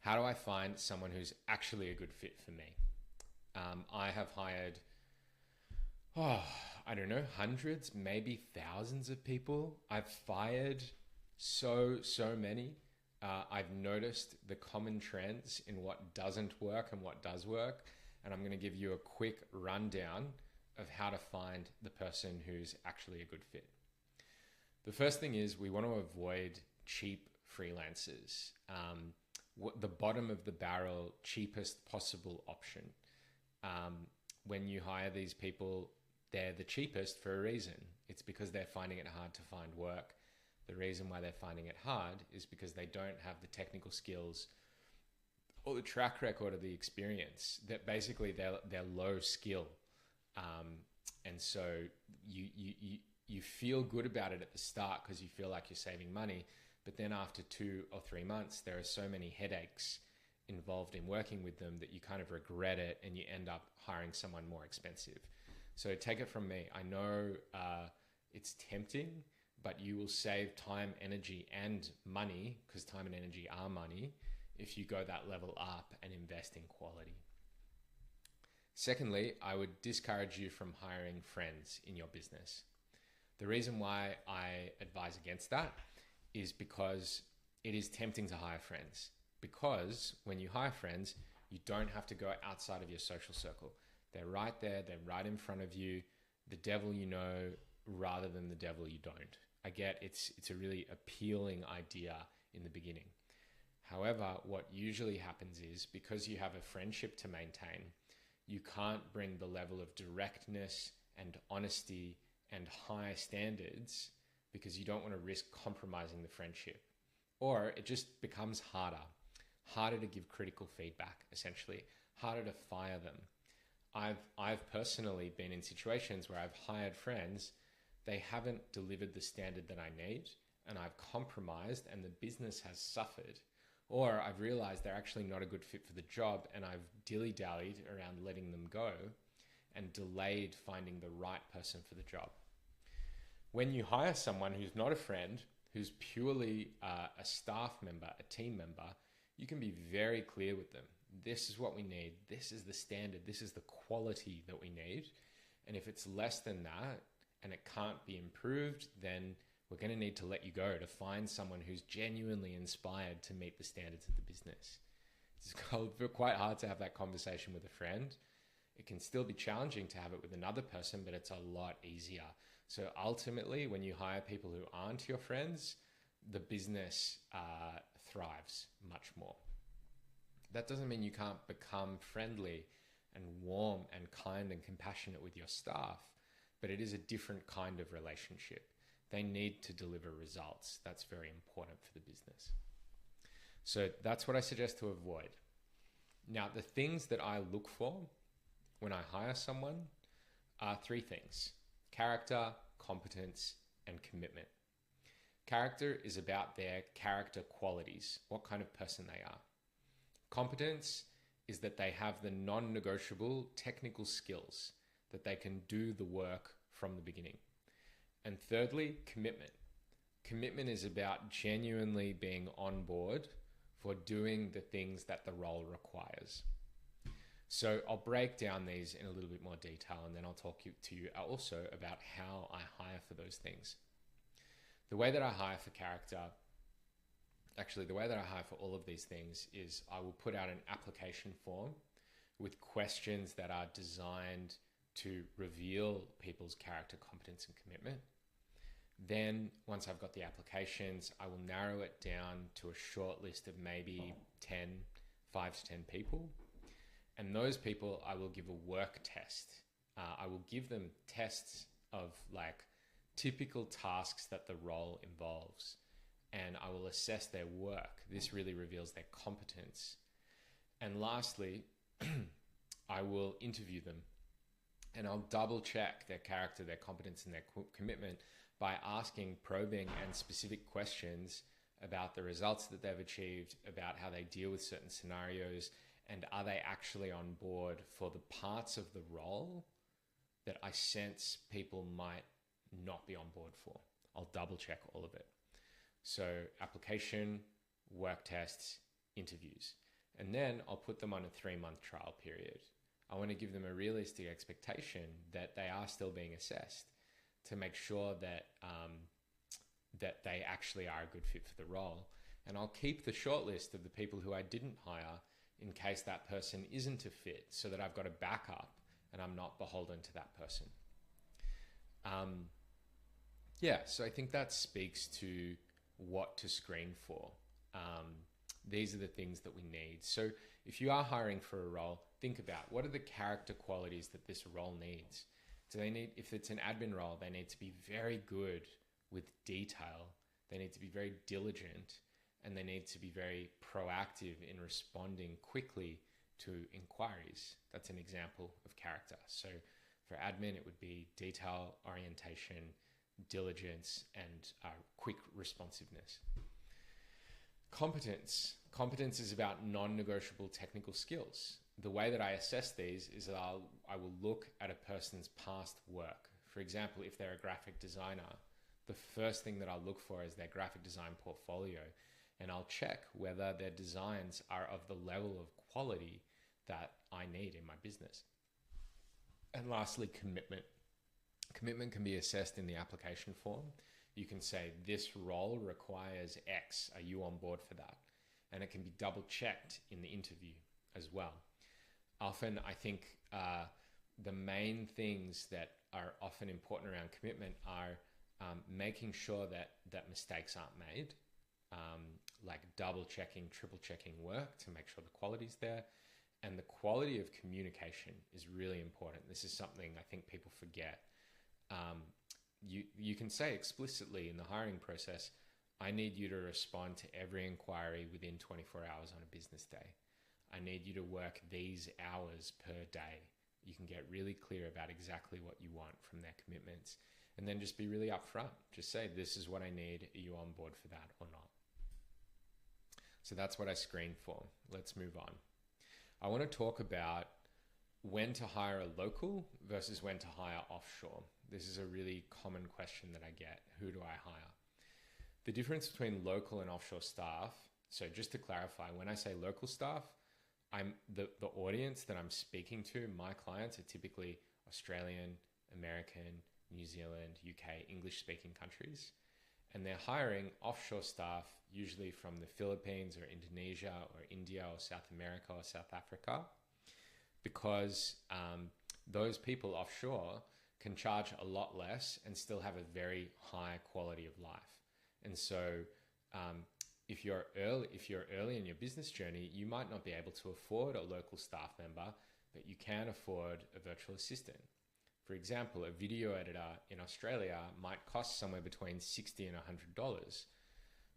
how do I find someone who's actually a good fit for me? I have hired, oh, I don't know, hundreds, maybe thousands of people. I've fired so many. I've noticed the common trends in what doesn't work and what does work. And I'm going to give you a quick rundown of how to find the person who's actually a good fit. The first thing is we want to avoid cheap freelancers. The bottom of the barrel, cheapest possible option. When you hire these people, they're the cheapest for a reason. It's because they're finding it hard to find work. The reason why they're finding it hard is because they don't have the technical skills or the track record or the experience. That basically they're low skill, and so you feel good about it at the start because you feel like you're saving money, but then after 2 or 3 months, there are so many headaches involved in working with them that you kind of regret it and you end up hiring someone more expensive. So take it from me. I know it's tempting, but you will save time, energy, and money, because time and energy are money, if you go that level up and invest in quality. Secondly, I would discourage you from hiring friends in your business. The reason why I advise against that is because it is tempting to hire friends. Because when you hire friends, you don't have to go outside of your social circle. They're right there, they're right in front of you, the devil you know rather than the devil you don't. I get it's a really appealing idea in the beginning. However, what usually happens is because you have a friendship to maintain, you can't bring the level of directness and honesty and high standards because you don't want to risk compromising the friendship. Or it just becomes harder to give critical feedback, essentially, harder to fire them. I've personally been in situations where I've hired friends, they haven't delivered the standard that I need, and I've compromised and the business has suffered. Or I've realized they're actually not a good fit for the job and I've dilly-dallied around letting them go and delayed finding the right person for the job. When you hire someone who's not a friend, who's purely a staff member, a team member, you can be very clear with them. This is what we need. This is the standard. This is the quality that we need. And if it's less than that and it can't be improved, then we're going to need to let you go to find someone who's genuinely inspired to meet the standards of the business. It's quite hard to have that conversation with a friend. It can still be challenging to have it with another person, but it's a lot easier. So ultimately, when you hire people who aren't your friends, the business thrives much more. That doesn't mean you can't become friendly and warm and kind and compassionate with your staff, but it is a different kind of relationship. They need to deliver results. That's very important for the business. So that's what I suggest to avoid. Now, the things that I look for when I hire someone are 3 things: character, competence, and commitment. Character is about their character qualities, what kind of person they are. Competence is that they have the non-negotiable technical skills, that they can do the work from the beginning. And thirdly, commitment. Commitment is about genuinely being on board for doing the things that the role requires. So I'll break down these in a little bit more detail, and then I'll talk to you also about how I hire for those things. The way that I hire for character, actually the way that I hire for all of these things is I will put out an application form with questions that are designed to reveal people's character, competence, and commitment. Then once I've got the applications, I will narrow it down to a short list of maybe 5 to 10 people. And those people, I will give a work test. I will give them tests of like typical tasks that the role involves. And I will assess their work. This really reveals their competence. And lastly, I will interview them. And I'll double check their character, their competence, and their commitment by asking probing and specific questions about the results that they've achieved, about how they deal with certain scenarios, and are they actually on board for the parts of the role that I sense people might not be on board for. I'll double check all of it. So application, work tests, interviews. And then I'll put them on a 3-month trial period. I want to give them a realistic expectation that they are still being assessed to make sure that that they actually are a good fit for the role. And I'll keep the shortlist of the people who I didn't hire in case that person isn't a fit, so that I've got a backup and I'm not beholden to that person. So I think that speaks to what to screen for. These are the things that we need. So if you are hiring for a role, think about what are the character qualities that this role needs. Do they need, if it's an admin role, they need to be very good with detail. They need to be very diligent, and they need to be very proactive in responding quickly to inquiries. That's an example of character. So for admin, it would be detail orientation, diligence, and quick responsiveness. Competence. Competence is about non-negotiable technical skills. The way that I assess these is that I will look at a person's past work. For example, if they're a graphic designer, the first thing that I'll look for is their graphic design portfolio, and I'll check whether their designs are of the level of quality that I need in my business. And lastly, commitment. Commitment can be assessed in the application form. You can say, this role requires X. Are you on board for that? And it can be double checked in the interview as well. Often, I think the main things that are often important around commitment are making sure that mistakes aren't made, like double checking, triple checking work to make sure the quality's there. And the quality of communication is really important. This is something I think people forget. You can say explicitly in the hiring process, I need you to respond to every inquiry within 24 hours on a business day. I need you to work these hours per day. You can get really clear about exactly what you want from their commitments, and then just be really upfront. Just say, this is what I need. Are you on board for that or not? So that's what I screen for. Let's move on. I want to talk about when to hire a local versus when to hire offshore. This is a really common question that I get. Who do I hire? The difference between local and offshore staff. So just to clarify, when I say local staff, I'm the audience that I'm speaking to, my clients are typically Australian, American, New Zealand, UK, English-speaking countries. And they're hiring offshore staff, usually from the Philippines or Indonesia or India or South America or South Africa, because those people offshore can charge a lot less and still have a very high quality of life. And so if you're early in your business journey, you might not be able to afford a local staff member, but you can afford a virtual assistant. For example, a video editor in Australia might cost somewhere between $60 and $100,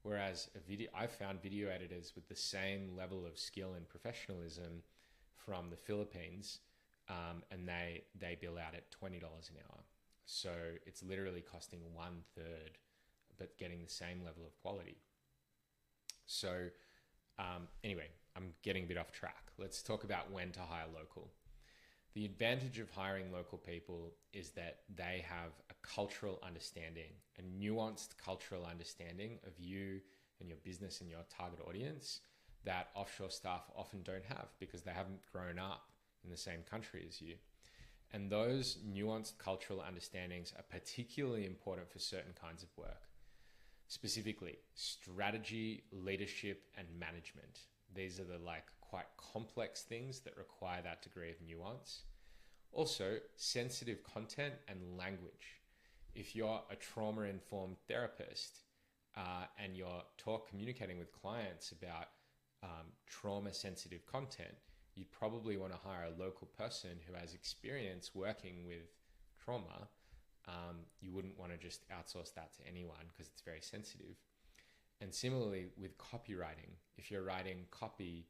whereas I've found video editors with the same level of skill and professionalism from the Philippines, and they bill out at $20 an hour. So it's literally costing 1/3, but getting the same level of quality. So anyway, I'm getting a bit off track. Let's talk about when to hire local. The advantage of hiring local people is that they have a cultural understanding, a nuanced cultural understanding of you and your business and your target audience that offshore staff often don't have because they haven't grown up in the same country as you. And those nuanced cultural understandings are particularly important for certain kinds of work. Specifically, strategy, leadership, and management. These are the quite complex things that require that degree of nuance. Also, sensitive content and language. If you're a trauma-informed therapist and you're communicating with clients about trauma-sensitive content, you'd probably want to hire a local person who has experience working with trauma. You wouldn't want to just outsource that to anyone because it's very sensitive. And similarly with copywriting, if you're writing copy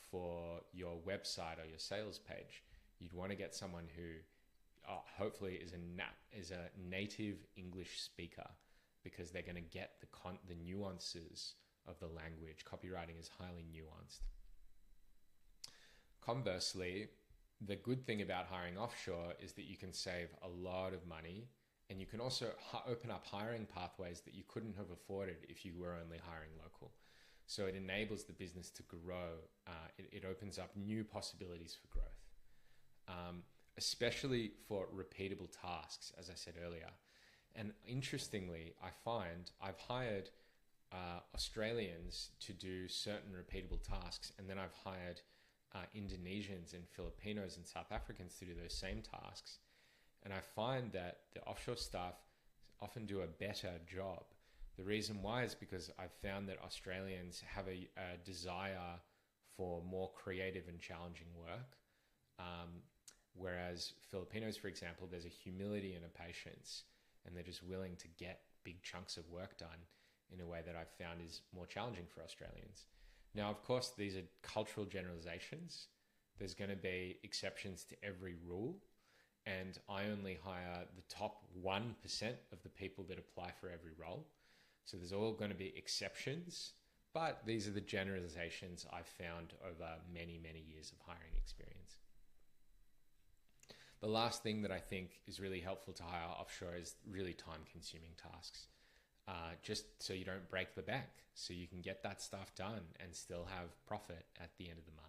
for your website or your sales page, you'd want to get someone who hopefully is a native English speaker, because they're going to get the nuances of the language. Copywriting is highly nuanced. Conversely, the good thing about hiring offshore is that you can save a lot of money, and you can also open up hiring pathways that you couldn't have afforded if you were only hiring local. So it enables the business to grow. It opens up new possibilities for growth, especially for repeatable tasks, as I said earlier. And interestingly, I find I've hired Australians to do certain repeatable tasks, and then I've hired Indonesians and Filipinos and South Africans to do those same tasks. And I find that the offshore staff often do a better job. The reason why is because I've found that Australians have a desire for more creative and challenging work. Whereas Filipinos, for example, there's a humility and a patience, and they're just willing to get big chunks of work done in a way that I've found is more challenging for Australians. Now, of course, these are cultural generalizations. There's going to be exceptions to every rule, and I only hire the top 1% of the people that apply for every role. So there's all going to be exceptions, but these are the generalizations I've found over many, many years of hiring experience. The last thing that I think is really helpful to hire offshore is really time-consuming tasks. Just so you don't break the bank, so you can get that stuff done and still have profit at the end of the month.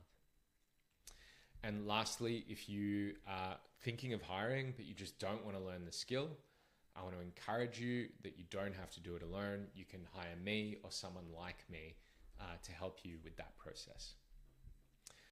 And lastly, if you are thinking of hiring, but you just don't want to learn the skill, I want to encourage you that you don't have to do it alone. You can hire me or someone like me to help you with that process.